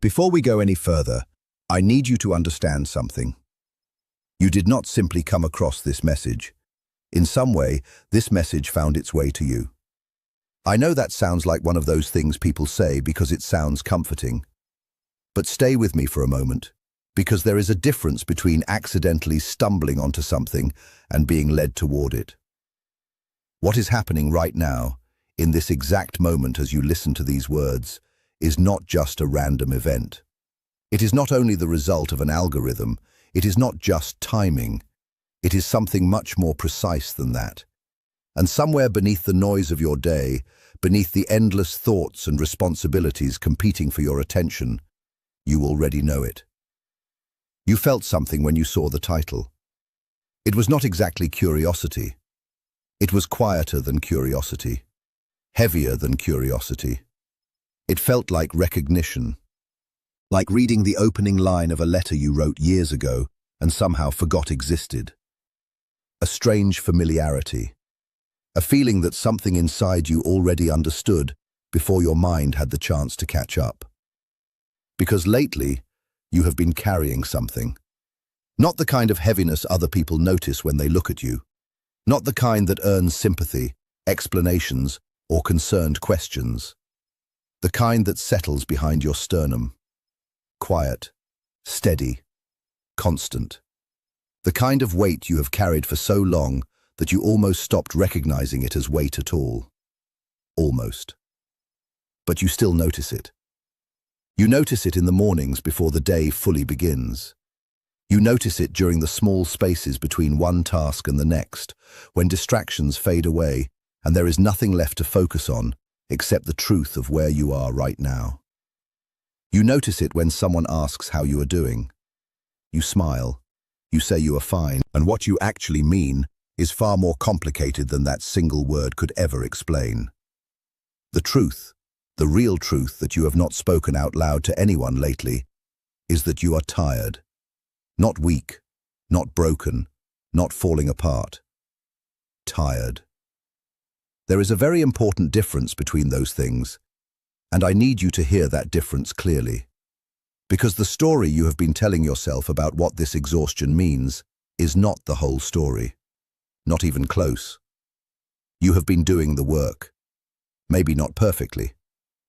Before we go any further, I need you to understand something. You did not simply come across this message. In some way, this message found its way to you. I know that sounds like one of those things people say because it sounds comforting. But stay with me for a moment, because there is a difference between accidentally stumbling onto something and being led toward it. What is happening right now, in this exact moment as you listen to these words, is not just a random event. It is not only the result of an algorithm, it is not just timing. It is something much more precise than that. And somewhere beneath the noise of your day, beneath the endless thoughts and responsibilities competing for your attention, you already know it. You felt something when you saw the title. It was not exactly curiosity. It was quieter than curiosity, heavier than curiosity. It felt like recognition, like reading the opening line of a letter you wrote years ago and somehow forgot existed. A strange familiarity, a feeling that something inside you already understood before your mind had the chance to catch up. Because lately, you have been carrying something. Not the kind of heaviness other people notice when they look at you. Not the kind that earns sympathy, explanations, or concerned questions. The kind that settles behind your sternum. Quiet, steady, constant. The kind of weight you have carried for so long that you almost stopped recognizing it as weight at all. Almost. But you still notice it. You notice it in the mornings before the day fully begins. You notice it during the small spaces between one task and the next, when distractions fade away and there is nothing left to focus on except the truth of where you are right now. You notice it when someone asks how you are doing. You smile, you say you are fine, and what you actually mean is far more complicated than that single word could ever explain. The truth, the real truth that you have not spoken out loud to anyone lately, is that you are tired. Not weak, not broken, not falling apart. Tired. There is a very important difference between those things, and I need you to hear that difference clearly. Because the story you have been telling yourself about what this exhaustion means is not the whole story. Not even close. You have been doing the work. Maybe not perfectly.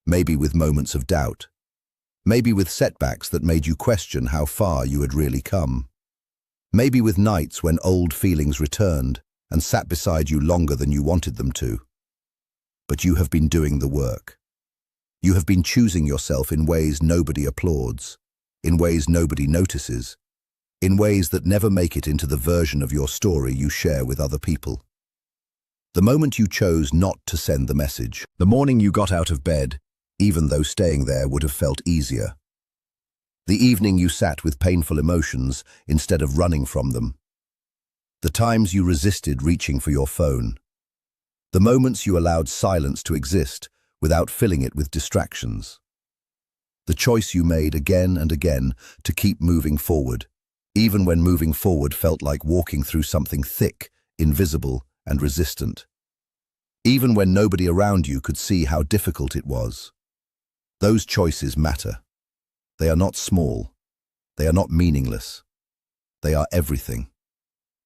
Maybe with moments of doubt. Maybe with setbacks that made you question how far you had really come. Maybe with nights when old feelings returned and sat beside you longer than you wanted them to. But you have been doing the work. You have been choosing yourself in ways nobody applauds, in ways nobody notices, in ways that never make it into the version of your story you share with other people. The moment you chose not to send the message, the morning you got out of bed, even though staying there would have felt easier. The evening you sat with painful emotions instead of running from them. The times you resisted reaching for your phone. The moments you allowed silence to exist without filling it with distractions. The choice you made again and again to keep moving forward, even when moving forward felt like walking through something thick, invisible, and resistant. Even when nobody around you could see how difficult it was. Those choices matter. They are not small. They are not meaningless. They are everything.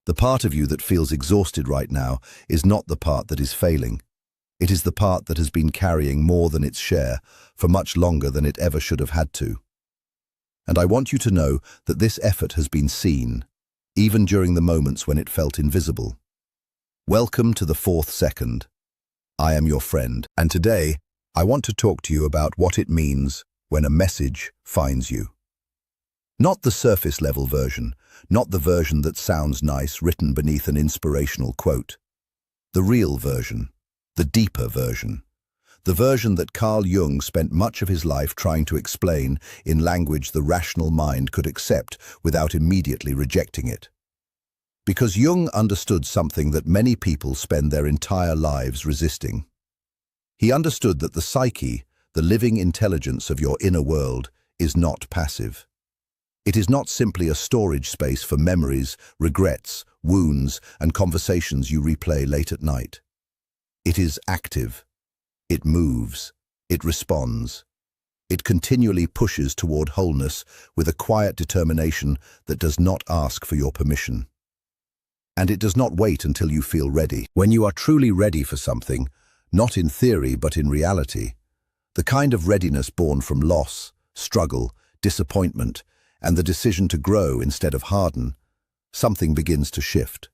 The part of you that feels exhausted right now is not the part that is failing. It is the part that has been carrying more than its share for much longer than it ever should have had to. And I want you to know that this effort has been seen, even during the moments when it felt invisible. Welcome to the 4th second. I am your friend, and today I want to talk to you about what it means when a message finds you. Not the surface-level version, not the version that sounds nice written beneath an inspirational quote. The real version, the deeper version. The version that Carl Jung spent much of his life trying to explain in language the rational mind could accept without immediately rejecting it. Because Jung understood something that many people spend their entire lives resisting. He understood that the psyche, the living intelligence of your inner world, is not passive. It is not simply a storage space for memories, regrets, wounds, and conversations you replay late at night. It is active. It moves. It responds. It continually pushes toward wholeness with a quiet determination that does not ask for your permission. And it does not wait until you feel ready. When you are truly ready for something, not in theory but in reality, the kind of readiness born from loss, struggle, disappointment, and the decision to grow instead of harden, something begins to shift.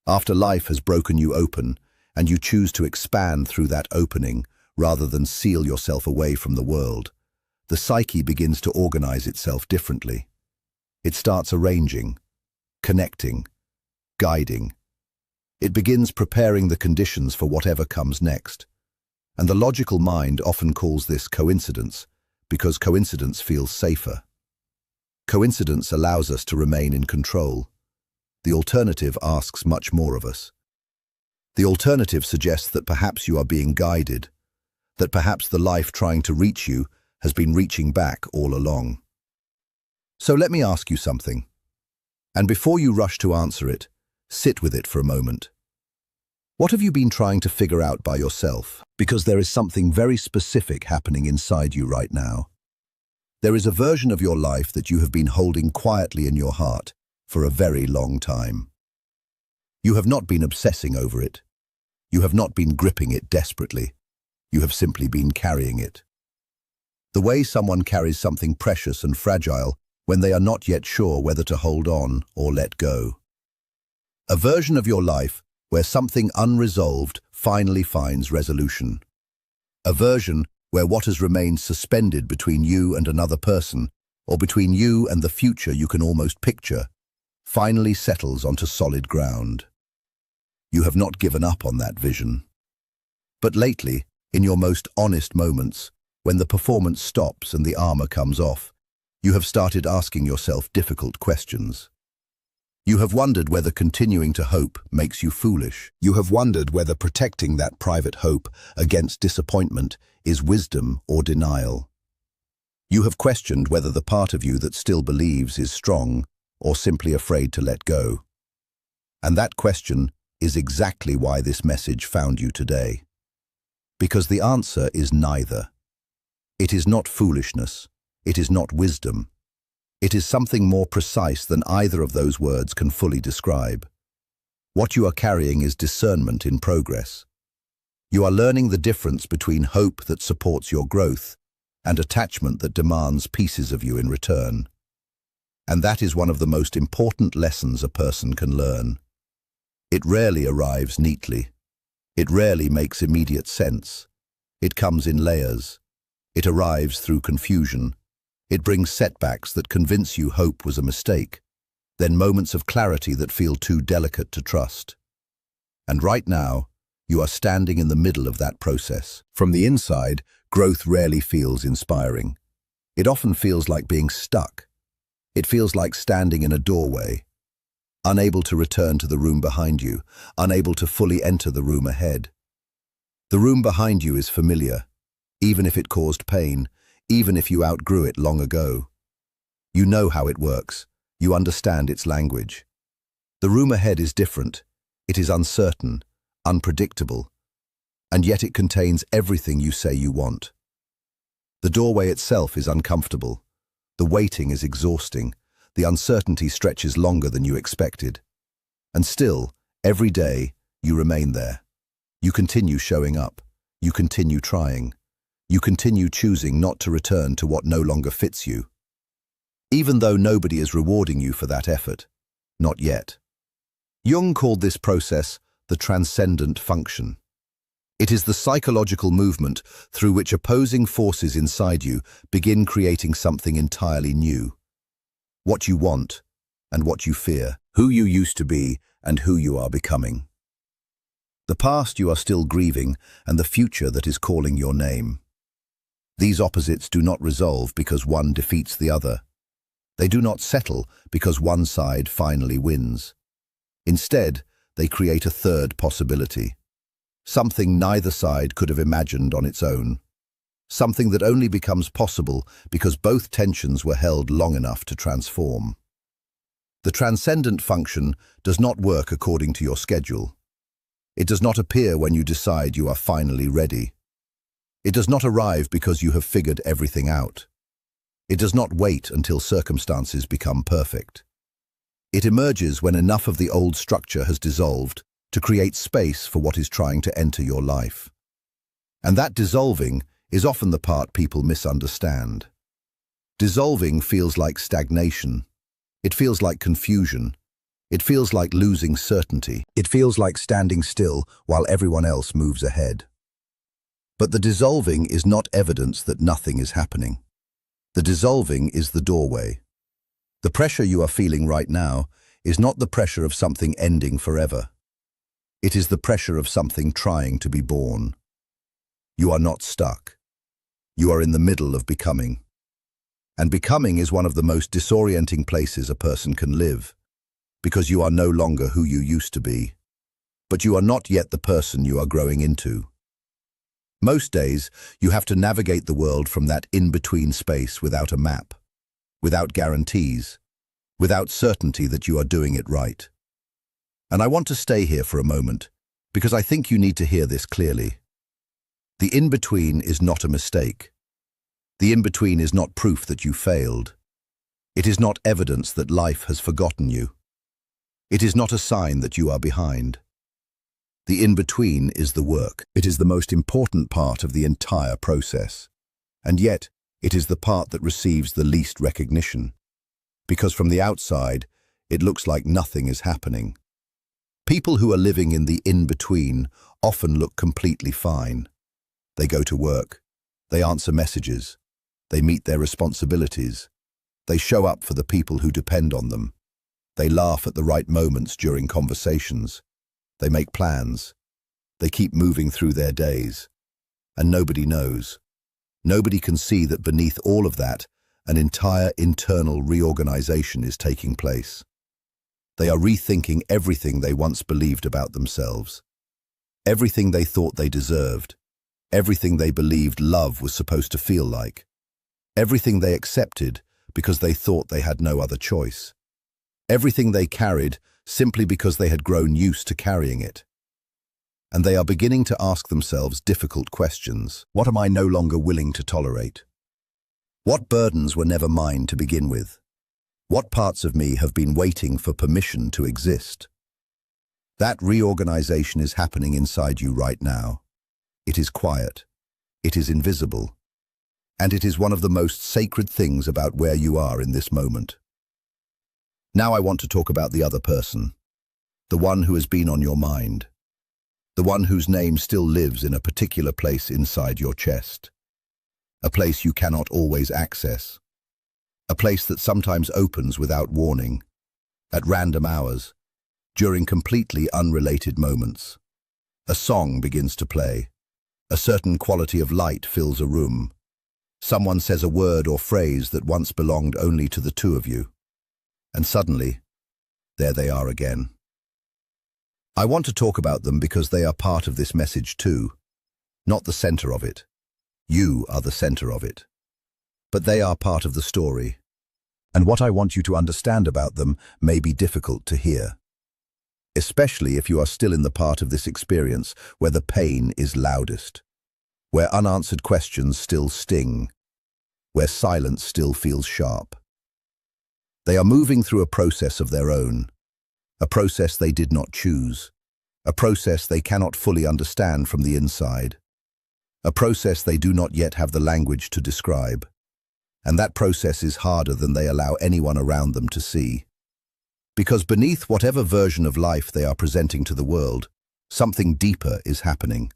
After life has broken you open, and you choose to expand through that opening rather than seal yourself away from the world, the psyche begins to organize itself differently. It starts arranging, connecting, guiding. It begins preparing the conditions for whatever comes next. And the logical mind often calls this coincidence, because coincidence feels safer. Coincidence allows us to remain in control. The alternative asks much more of us. The alternative suggests that perhaps you are being guided, that perhaps the life trying to reach you has been reaching back all along. So let me ask you something. And before you rush to answer it, sit with it for a moment. What have you been trying to figure out by yourself? Because there is something very specific happening inside you right now. There is a version of your life that you have been holding quietly in your heart for a very long time. You have not been obsessing over it. You have not been gripping it desperately. You have simply been carrying it. The way someone carries something precious and fragile when they are not yet sure whether to hold on or let go. A version of your life where something unresolved finally finds resolution. A version where what has remained suspended between you and another person, or between you and the future you can almost picture, finally settles onto solid ground. You have not given up on that vision. But lately, in your most honest moments, when the performance stops and the armor comes off, you have started asking yourself difficult questions. You have wondered whether continuing to hope makes you foolish. You have wondered whether protecting that private hope against disappointment is wisdom or denial. You have questioned whether the part of you that still believes is strong or simply afraid to let go. And that question is exactly why this message found you today. Because the answer is neither. It is not foolishness. It is not wisdom. It is something more precise than either of those words can fully describe. What you are carrying is discernment in progress. You are learning the difference between hope that supports your growth and attachment that demands pieces of you in return. And that is one of the most important lessons a person can learn. It rarely arrives neatly. It rarely makes immediate sense. It comes in layers. It arrives through confusion. It brings setbacks that convince you hope was a mistake, then moments of clarity that feel too delicate to trust. And right now, you are standing in the middle of that process. From the inside, growth rarely feels inspiring. It often feels like being stuck. It feels like standing in a doorway, unable to return to the room behind you, unable to fully enter the room ahead. The room behind you is familiar, even if it caused pain, even if you outgrew it long ago. You know how it works. You understand its language. The room ahead is different. It is uncertain, unpredictable, and yet it contains everything you say you want. The doorway itself is uncomfortable. The waiting is exhausting. The uncertainty stretches longer than you expected. And still, every day, you remain there. You continue showing up. You continue trying. You continue choosing not to return to what no longer fits you. Even though nobody is rewarding you for that effort. Not yet. Jung called this process the transcendent function. It is the psychological movement through which opposing forces inside you begin creating something entirely new. What you want and what you fear, who you used to be and who you are becoming. The past you are still grieving and the future that is calling your name. These opposites do not resolve because one defeats the other. They do not settle because one side finally wins. Instead, they create a third possibility. Something neither side could have imagined on its own. Something that only becomes possible because both tensions were held long enough to transform. The transcendent function does not work according to your schedule. It does not appear when you decide you are finally ready. It does not arrive because you have figured everything out. It does not wait until circumstances become perfect. It emerges when enough of the old structure has dissolved to create space for what is trying to enter your life. And that dissolving is often the part people misunderstand. Dissolving feels like stagnation. It feels like confusion. It feels like losing certainty. It feels like standing still while everyone else moves ahead. But the dissolving is not evidence that nothing is happening. The dissolving is the doorway. The pressure you are feeling right now is not the pressure of something ending forever. It is the pressure of something trying to be born. You are not stuck. You are in the middle of becoming. And becoming is one of the most disorienting places a person can live, because you are no longer who you used to be, but you are not yet the person you are growing into. Most days, you have to navigate the world from that in-between space without a map, without guarantees, without certainty that you are doing it right. And I want to stay here for a moment, because I think you need to hear this clearly. The in-between is not a mistake. The in-between is not proof that you failed. It is not evidence that life has forgotten you. It is not a sign that you are behind. The in-between is the work. It is the most important part of the entire process. And yet, it is the part that receives the least recognition. Because from the outside, it looks like nothing is happening. People who are living in the in-between often look completely fine. They go to work. They answer messages. They meet their responsibilities. They show up for the people who depend on them. They laugh at the right moments during conversations. They make plans. They keep moving through their days. And nobody knows. Nobody can see that beneath all of that, an entire internal reorganization is taking place. They are rethinking everything they once believed about themselves. Everything they thought they deserved. Everything they believed love was supposed to feel like. Everything they accepted because they thought they had no other choice. Everything they carried simply because they had grown used to carrying it. And they are beginning to ask themselves difficult questions. What am I no longer willing to tolerate? What burdens were never mine to begin with? What parts of me have been waiting for permission to exist? That reorganization is happening inside you right now. It is quiet. It is invisible. And it is one of the most sacred things about where you are in this moment. Now I want to talk about the other person, the one who has been on your mind, the one whose name still lives in a particular place inside your chest, a place you cannot always access, a place that sometimes opens without warning, at random hours, during completely unrelated moments. A song begins to play, a certain quality of light fills a room, someone says a word or phrase that once belonged only to the two of you. And suddenly, there they are again. I want to talk about them because they are part of this message too, not the center of it. You are the center of it. But they are part of the story. And what I want you to understand about them may be difficult to hear, especially if you are still in the part of this experience where the pain is loudest, where unanswered questions still sting, where silence still feels sharp. They are moving through a process of their own, a process they did not choose, a process they cannot fully understand from the inside, a process they do not yet have the language to describe. And that process is harder than they allow anyone around them to see. Because beneath whatever version of life they are presenting to the world, something deeper is happening.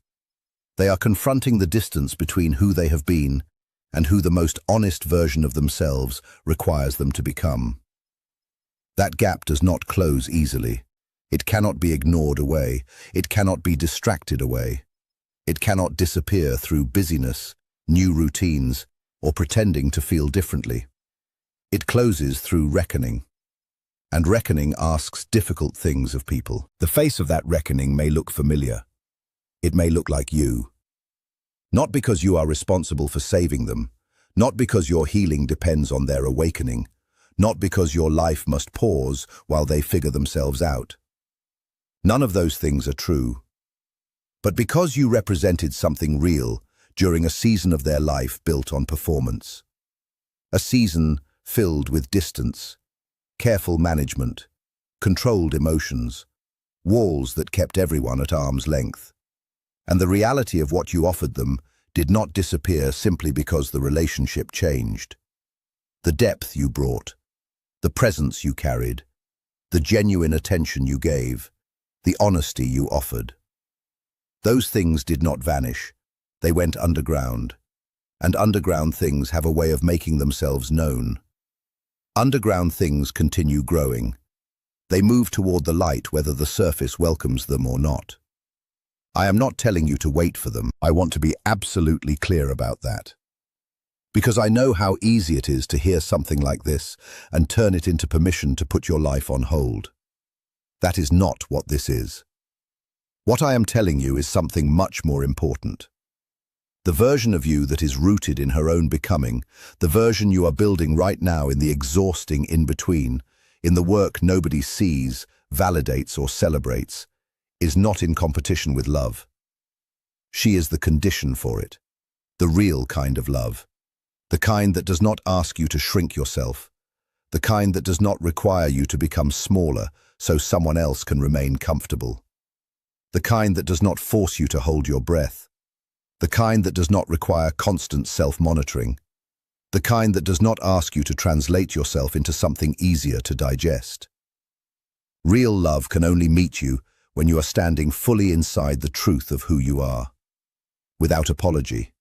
They are confronting the distance between who they have been and who the most honest version of themselves requires them to become. That gap does not close easily. It cannot be ignored away. It cannot be distracted away. It cannot disappear through busyness, new routines, or pretending to feel differently. It closes through reckoning. And reckoning asks difficult things of people. The face of that reckoning may look familiar. It may look like you. Not because you are responsible for saving them, not because your healing depends on their awakening, not because your life must pause while they figure themselves out. None of those things are true. But because you represented something real during a season of their life built on performance. A season filled with distance, careful management, controlled emotions, walls that kept everyone at arm's length. And the reality of what you offered them did not disappear simply because the relationship changed. The depth you brought, the presence you carried, the genuine attention you gave, the honesty you offered. Those things did not vanish. They went underground. And underground things have a way of making themselves known. Underground things continue growing. They move toward the light whether the surface welcomes them or not. I am not telling you to wait for them. I want to be absolutely clear about that. Because I know how easy it is to hear something like this and turn it into permission to put your life on hold. That is not what this is. What I am telling you is something much more important. The version of you that is rooted in her own becoming, the version you are building right now in the exhausting in-between, in the work nobody sees, validates or celebrates, is not in competition with love. She is the condition for it, the real kind of love, the kind that does not ask you to shrink yourself, the kind that does not require you to become smaller so someone else can remain comfortable, the kind that does not force you to hold your breath, the kind that does not require constant self-monitoring, the kind that does not ask you to translate yourself into something easier to digest. Real love can only meet you when you are standing fully inside the truth of who you are, without apology,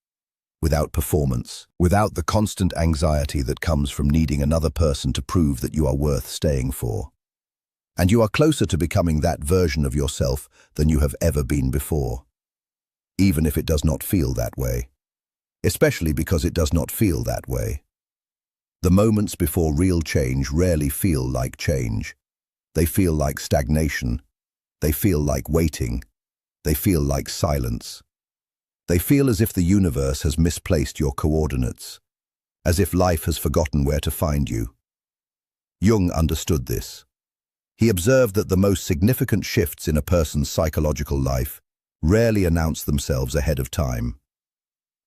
without performance, without the constant anxiety that comes from needing another person to prove that you are worth staying for. And you are closer to becoming that version of yourself than you have ever been before, even if it does not feel that way, especially because it does not feel that way. The moments before real change rarely feel like change. They feel like stagnation. They feel like waiting. They feel like silence. They feel as if the universe has misplaced your coordinates, as if life has forgotten where to find you. Jung understood this. He observed that the most significant shifts in a person's psychological life rarely announce themselves ahead of time.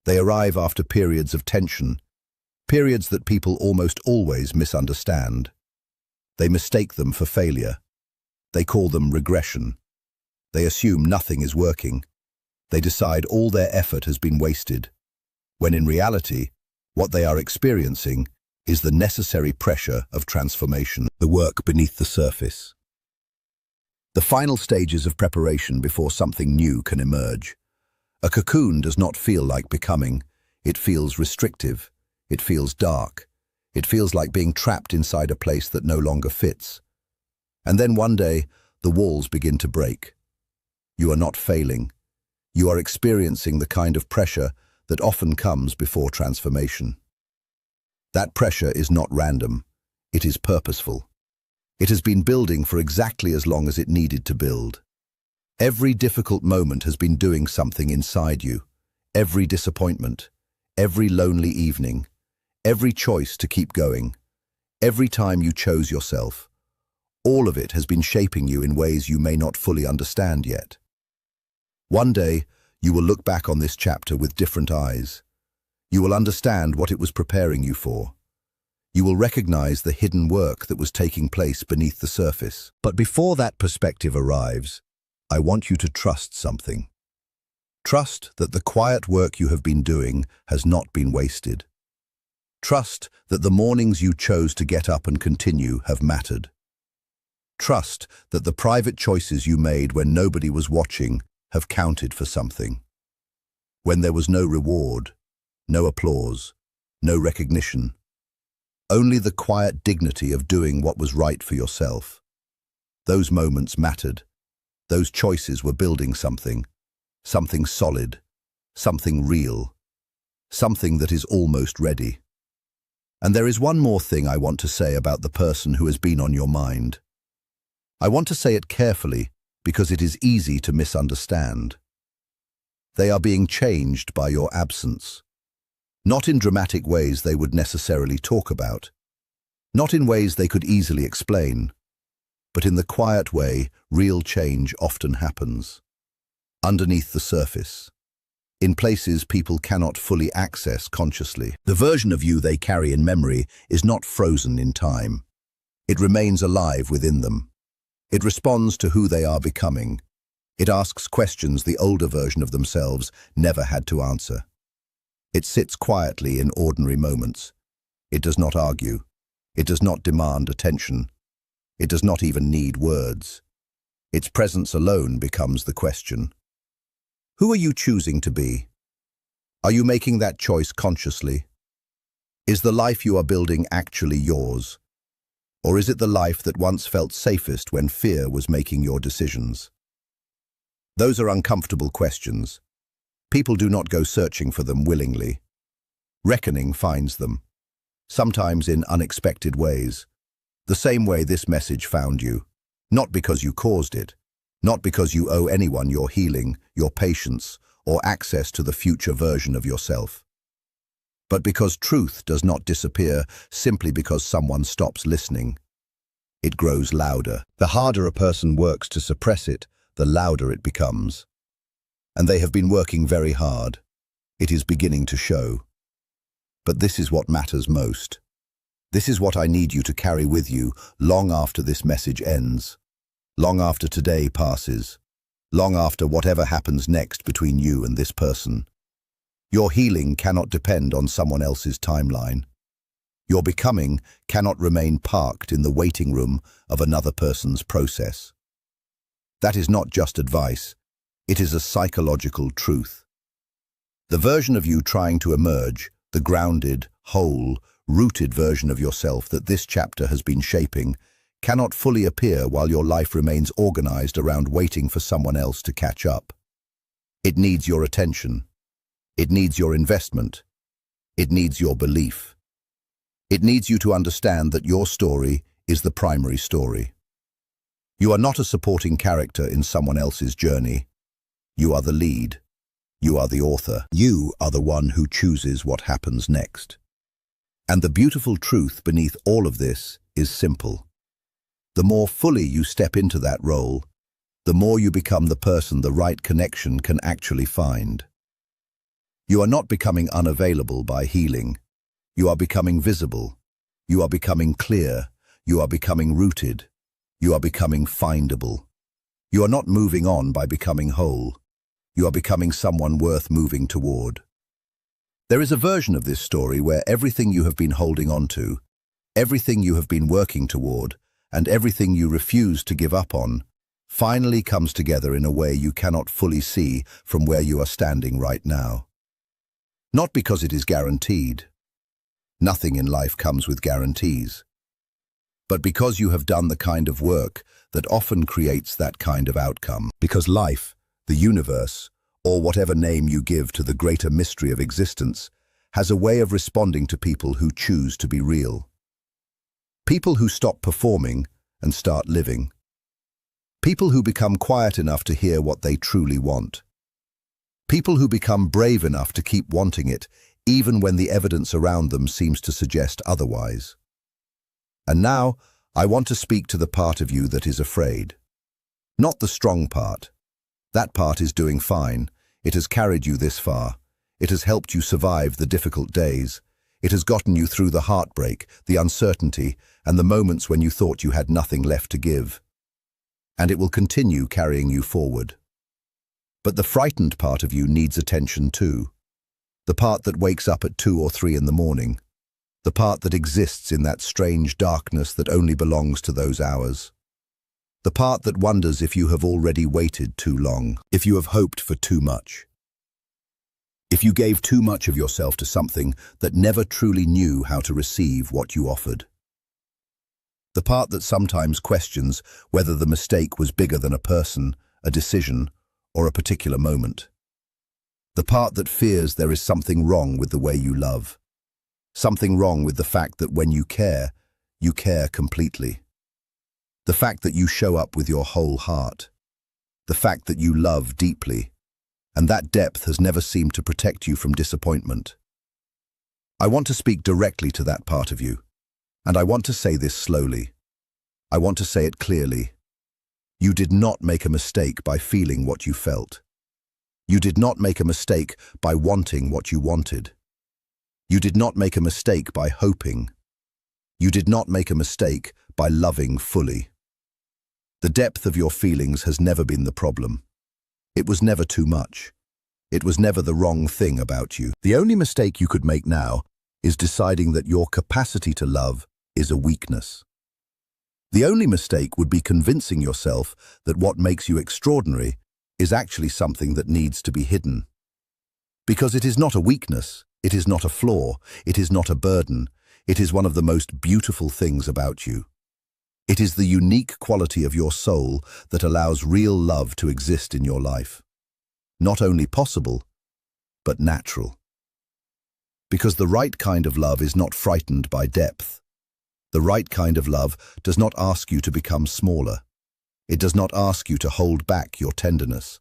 They arrive after periods of tension, periods that people almost always misunderstand. They mistake them for failure. They call them regression. They assume nothing is working. They decide all their effort has been wasted, when in reality, what they are experiencing is the necessary pressure of transformation, the work beneath the surface. The final stages of preparation before something new can emerge. A cocoon does not feel like becoming. It feels restrictive. It feels dark. It feels like being trapped inside a place that no longer fits. And then one day, the walls begin to break. You are not failing. You are experiencing the kind of pressure that often comes before transformation. That pressure is not random. It is purposeful. It has been building for exactly as long as it needed to build. Every difficult moment has been doing something inside you. Every disappointment, every lonely evening, every choice to keep going, every time you chose yourself. All of it has been shaping you in ways you may not fully understand yet. One day, you will look back on this chapter with different eyes. You will understand what it was preparing you for. You will recognize the hidden work that was taking place beneath the surface. But before that perspective arrives, I want you to trust something. Trust that the quiet work you have been doing has not been wasted. Trust that the mornings you chose to get up and continue have mattered. Trust that the private choices you made when nobody was watching have counted for something. When there was no reward, no applause, no recognition, only the quiet dignity of doing what was right for yourself. Those moments mattered. Those choices were building something solid, something real, something that is almost ready. And there is one more thing I want to say about the person who has been on your mind. I want to say it carefully because it is easy to misunderstand. They are being changed by your absence. Not in dramatic ways they would necessarily talk about, not in ways they could easily explain, but in the quiet way real change often happens. Underneath the surface. in places people cannot fully access consciously. The version of you they carry in memory is not frozen in time. It remains alive within them. It responds to who they are becoming. It asks questions the older version of themselves never had to answer. It sits quietly in ordinary moments. It does not argue. It does not demand attention. It does not even need words. Its presence alone becomes the question. Who are you choosing to be? Are you making that choice consciously? Is the life you are building actually yours? Or is it the life that once felt safest when fear was making your decisions? Those are uncomfortable questions. People do not go searching for them willingly. Reckoning finds them, sometimes in unexpected ways. The same way this message found you, not because you caused it, not because you owe anyone your healing, your patience, or access to the future version of yourself, but because truth does not disappear simply because someone stops listening. It grows louder. The harder a person works to suppress it, the louder it becomes. And they have been working very hard. It is beginning to show. But this is what matters most. This is what I need you to carry with you long after this message ends, long after today passes, long after whatever happens next between you and this person. Your healing cannot depend on someone else's timeline. Your becoming cannot remain parked in the waiting room of another person's process. That is not just advice, it is a psychological truth. The version of you trying to emerge, the grounded, whole, rooted version of yourself that this chapter has been shaping, cannot fully appear while your life remains organized around waiting for someone else to catch up. It needs your attention. It needs your investment. It needs your belief. It needs you to understand that your story is the primary story. You are not a supporting character in someone else's journey. You are the lead. You are the author. You are the one who chooses what happens next. And the beautiful truth beneath all of this is simple. The more fully you step into that role, the more you become the person the right connection can actually find. You are not becoming unavailable by healing. You are becoming visible. You are becoming clear. You are becoming rooted. You are becoming findable. You are not moving on by becoming whole. You are becoming someone worth moving toward. There is a version of this story where everything you have been holding on to, everything you have been working toward, and everything you refuse to give up on, finally comes together in a way you cannot fully see from where you are standing right now. Not because it is guaranteed. Nothing in life comes with guarantees. But because you have done the kind of work that often creates that kind of outcome. Because life, the universe, or whatever name you give to the greater mystery of existence, has a way of responding to people who choose to be real. People who stop performing and start living. People who become quiet enough to hear what they truly want. People who become brave enough to keep wanting it, even when the evidence around them seems to suggest otherwise. And now, I want to speak to the part of you that is afraid. Not the strong part. That part is doing fine. It has carried you this far. It has helped you survive the difficult days. It has gotten you through the heartbreak, the uncertainty, and the moments when you thought you had nothing left to give. And it will continue carrying you forward. But the frightened part of you needs attention too. The part that wakes up at 2 or 3 in the morning. The part that exists in that strange darkness that only belongs to those hours. The part that wonders if you have already waited too long, if you have hoped for too much. If you gave too much of yourself to something that never truly knew how to receive what you offered. The part that sometimes questions whether the mistake was bigger than a person, a decision, or a particular moment. The part that fears there is something wrong with the way you love. Something wrong with the fact that when you care completely. The fact that you show up with your whole heart. The fact that you love deeply. And that depth has never seemed to protect you from disappointment. I want to speak directly to that part of you. And I want to say this slowly. I want to say it clearly. You did not make a mistake by feeling what you felt. You did not make a mistake by wanting what you wanted. You did not make a mistake by hoping. You did not make a mistake by loving fully. The depth of your feelings has never been the problem. It was never too much. It was never the wrong thing about you. The only mistake you could make now is deciding that your capacity to love is a weakness. The only mistake would be convincing yourself that what makes you extraordinary is actually something that needs to be hidden. Because it is not a weakness, it is not a flaw, it is not a burden, it is one of the most beautiful things about you. It is the unique quality of your soul that allows real love to exist in your life. Not only possible, but natural. Because the right kind of love is not frightened by depth. The right kind of love does not ask you to become smaller. It does not ask you to hold back your tenderness.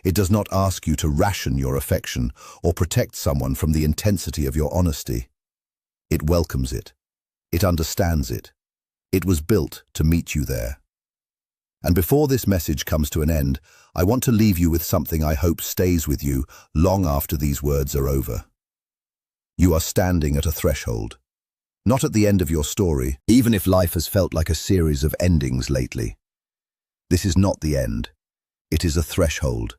It does not ask you to ration your affection or protect someone from the intensity of your honesty. It welcomes it. It understands it. It was built to meet you there. And before this message comes to an end, I want to leave you with something I hope stays with you long after these words are over. You are standing at a threshold. Not at the end of your story, even if life has felt like a series of endings lately. This is not the end. It is a threshold.